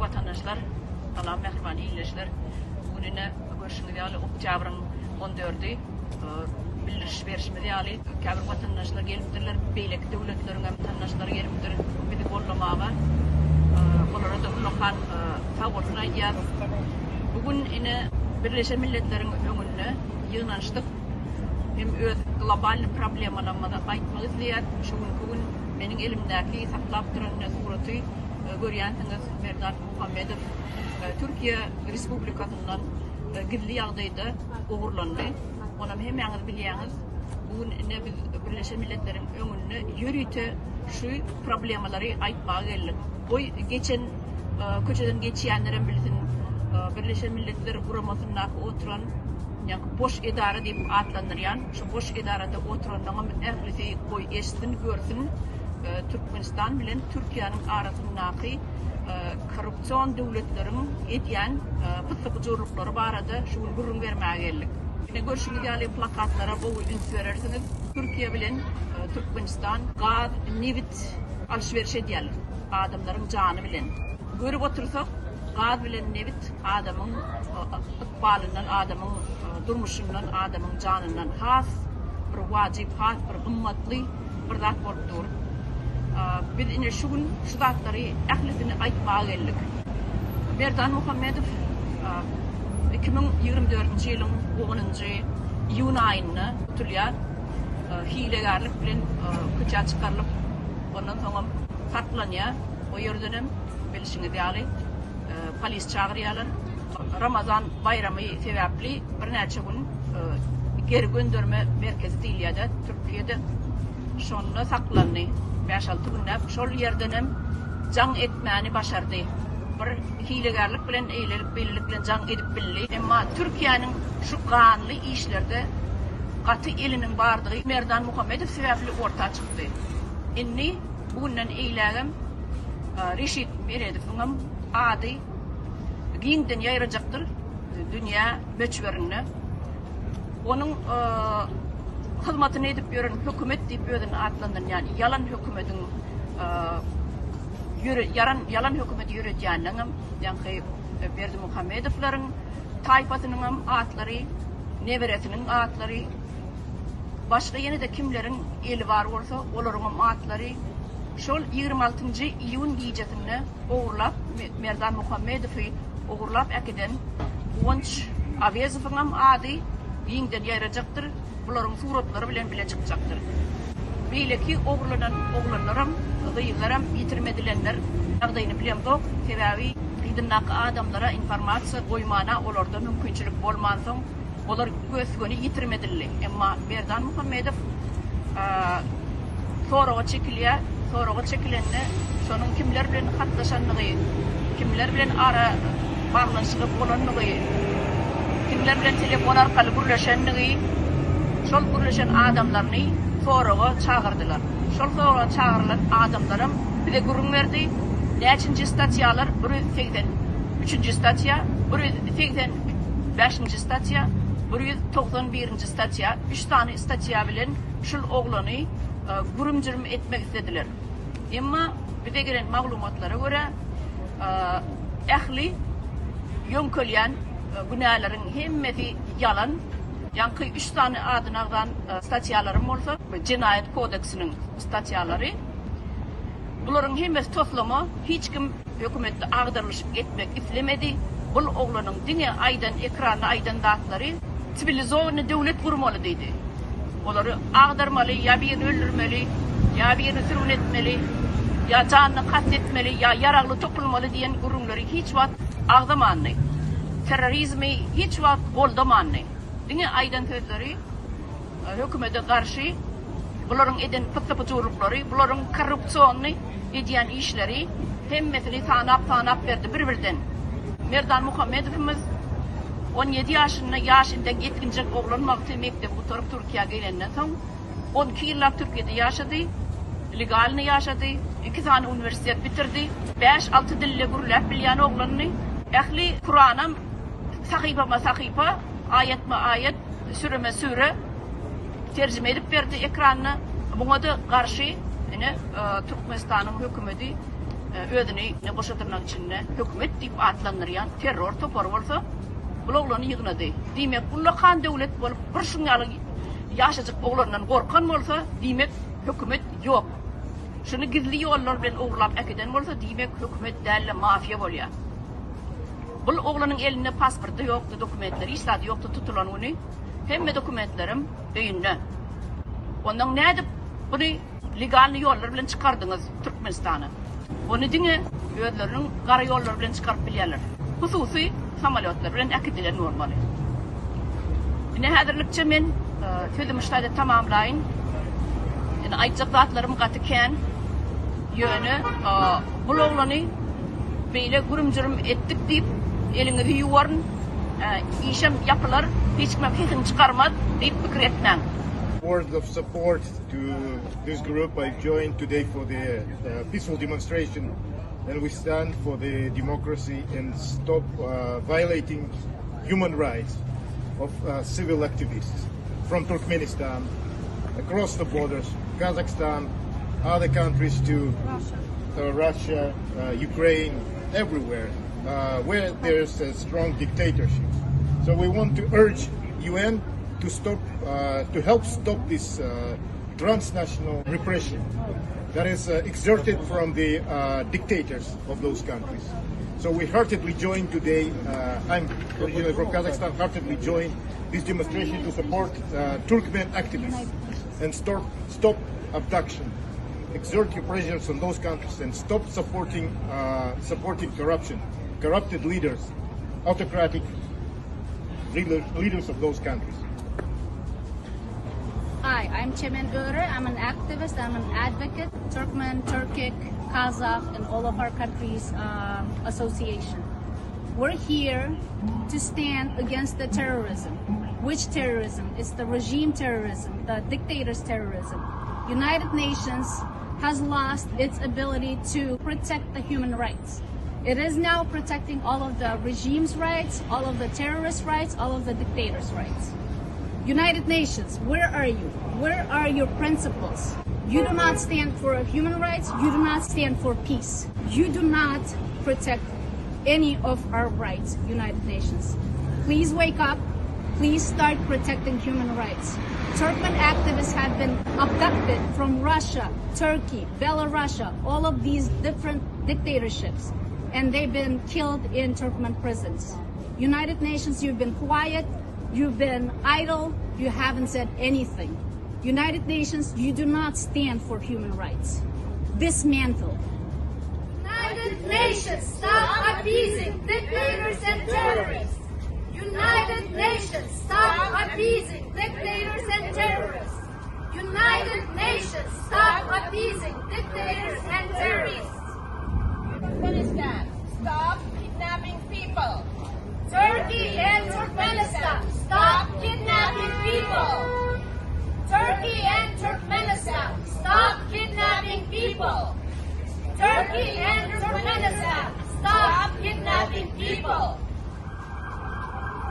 vatandaşlar, salam mehriban iyileşler. Bugün görüşümüz yali Oktyabryň 14-i bildiriş berişimiz yali käbir vatandaşlar gelipdirler, beýleki döwletleriň hem vatandaşlar gelipdir, bizi gollamaga. Olara da ulan fawrsyny aýdýar. Bugün ine Birleşen Milletleriň öňünde ýygnanşdyk. Hem öz global problemalaryny aýtmak isleýär. Bugün meniň elimdäki saklap duran suraty görýänsiňiz Merdan Muhamedowa Türkiýe Respublikasyndan gilli ýagdaýda ogurlandy. Onam hemmäňiz bilýäňiz. Bugün ine biz Birleşen Milletleriň öňünde ýürüýte şu problemalary aýtmaga geldik. Oy geçen köçeden geçýänlerim bilsin. Birleşen Milletler Guramasynda oturan boş edara diýip atlandyrýan. Şu boş edarada oturanlaryň ählisi goý eşsin görsün. Türkmenistan bilen Türkiýanyň arasyndaky korrupsiýon döwletleriň edýän pysykyjylyklary barada şuny gurrun bermäge geldik. Ine görüşüňiz ýaly plakatlara bu ünsürersiniz. Türkiýe bilen Türkmenistan gaz, newit alşberişe edýärler. Adamlaryň jany bilen. Görüp otursak, gaz bilen newit adamyň ykbalyndan, adamyň durmuşyndan, adamyň janyndan has bir wajyp, has bir gymmatly bir zat bolup dur. Biz ine şu gün şu zatlary ählisini aýtmaga geldik. Merdan Muhamedowa 2024-nji ýylyň 10-njy iýun aýyna tutulýar. Hilegarlyk bilen köçe çykarylyp ondan soň saklanýar. O ýerdenem bilişiňiz ýaly polis çagyrýarlar. Ramazan bayramy sebäpli bir näçe gün geri gönderme merkezi diýilýär Türkiýede. Şonda saklandy. 5-6 günläp şol ýerdenem jaň etmäni başardy. Bir hilegarlyk bilen eýlelik bellik bilen jaň edip bildi. Emma Türkiýanyň şu ganly işlerde gaty eliniň bardygy Merdan Muhamedowa sebäpli orta çykdy. Inni bugünden eýlägem Reşit Meredowyň ady giňden ýaýrajakdyr dünýä möçberine. Onuň hyzmatyny edip ýören hökümet diýip özüni atlandyran, ýani yalan hökümetiň yalan hökümet ýöretýänliňem, ýani Merdan Muhamedowlaryň taýpasynyň atlary, neberesiniň atlary, başga ýene-de kimleriň eli bar bolsa, olaryň atlary şol 26-njy iýun giýjesinde ogurlap Merdan Muhamedowy ogurlap äkiden Gonç Awezowyň ady giňden ýaýrajakdyr. Bularyň suratlary bilen bile çykjakdyr. Beýleki ogurlanlaram, gyýlaram ýitirmedilenler ýagdaýyny bilemdok. Sebäbi gydynnak adamlara informasiýa goýmana olarda mümkinçilik bolmansoň olar gösgöni ýitirmediler. Emma Merdan Muhamedow soraga çekilýär. Soraga çekilende şonuň kimler bilen hatlaşanlygy, kimler bilen ara baglanşygy bolanlygy, kimler bilen telefon arkaly birleşenligi, şol birleşen adamlaryny soraga çagyrdylar. Şol soraga çagyrılan adamlarym bize gurrun berdi. Näçinji statiýalar? 183-nji statiýa, 185-nji statiýa, 191-nji statiýa, 3 tane statiýa bilen şol oglany gurumjurm etmek istediler. Emma bize gelen maglumatlara göre ähli ýönkölýän günälaryň hemmeti yalan. Yankı 3 tane adınağdan statiyalarım olsa, Cinayet Kodeksinin statiyaları. Bunların hemmesi toplama, hiç kim hükümette ağdırılışıp etmek istemedi. Bul oğlanın dine aydan, ekranı aydan dağıtları, sivilizowany devlet kurmalı dedi. Onları ağdırmalı, ya birini öldürmeli, ya birini sürgün etmeli, ya canını katletmeli, ya yararlı topulmalı diyen gurumları hiç wagt ağdamanlı. Terrorizmi hiç wagt goldamanlı. Dine aydan sözleri hükümete karşı buların eden pıtlıpıcılıkları, buların korrupsiyonu edýän işleri hemmesini tanap verdi bir-birden. Merdan Muhamedow'umuz 17 yaşında yetkinjek oglanmak için mektep oturup Türkiýe'ye gelenden soň 12 ýyllap Türkiýede ýaşady, legalny ýaşady, 2 tane üniversitet bitirdi, 5-6 dille gürläp bilýän oglanyny ähli Kur'anam sahypa ayet süreme süre tercüme edip verdi ekranına. Buna da karşı Türkmenistan'ın hükümeti ödünü ne boşatırnak içinde hükümet deyip atlandırıyan terör toparı olsa bu oğlanı yığınadı. Demek bu kan devlet bolup bir şunyalı yaşayacak oğlandan korkan olsa demek hükümet yok. Şunu gizli yollar bilen uğurlap ekiden olsa demek hükümet değerli mafya bolya. Bu oğlanın elinde pasportu yoktu, dokumentleri, istadı yoktu tutulan onu. Hem dokumentlerim beyinde. Ondan ne edip bunu legal yollar bilen çıkardınız Türkmenistan'a. Onu dine ödlerinin kara yollar bilen çıkarıp bilirler. Hususi samolyotlar bilen ekediler normali. Yine hazırlıkça men tüydüm iştayda tamamlayın. Yani ayıcak zatlarım katıken yönü bu oğlanı böyle gurumcurum ettik deyip elini bir yuvarın işem yapılar hiç kimse fikrini çıkarmaz deyip fikir etmem. Word of support to this group. I've joined today for the peaceful demonstration, and we stand for the democracy and stop violating human rights of civil activists from Turkmenistan, across the borders, Kazakhstan, other countries to Russia, Ukraine, everywhere, where there's a strong dictatorship. So we want to urge UN to stop, to help stop this transnational repression that is exerted from the dictators of those countries. So we heartedly join today, I'm originally from Kazakhstan, heartedly join this demonstration to support Turkmen activists and stop abduction, exert your pressures on those countries and stop supporting corruption, corrupted leaders, autocratic leaders of those countries. Hi, I'm Çemen Öre. I'm an activist, I'm an advocate, Turkmen, Turkic, Kazakh, and all of our countries' association. We're here to stand against the terrorism. Which terrorism? It's the regime terrorism, the dictator's terrorism. United Nations has lost its ability to protect the human rights. It is now protecting all of the regime's rights, all of the terrorist rights, all of the dictators' rights. United Nations, where are you? Where are your principles? You do not stand for human rights. You do not stand for peace. You do not protect any of our rights, United Nations. Please wake up. Please start protecting human rights. Turkmen activists have been abducted from Russia, Turkey, Belarus, all of these different dictatorships, and they've been killed in Turkmen prisons. United Nations, you've been quiet. You've been idle, you haven't said anything. United Nations, you do not stand for human rights. Dismantle. United Nations, stop appeasing dictators and terrorists. United Nations, stop appeasing dictators and terrorists. United Nations, stop appeasing dictators and terrorists. Turkmenistan, stop kidnapping people. Turkey and Turkmenistan, stop kidnapping people. Turkey and Turkmenistan, stop kidnapping people. Turkey and Turkmenistan, stop kidnapping people.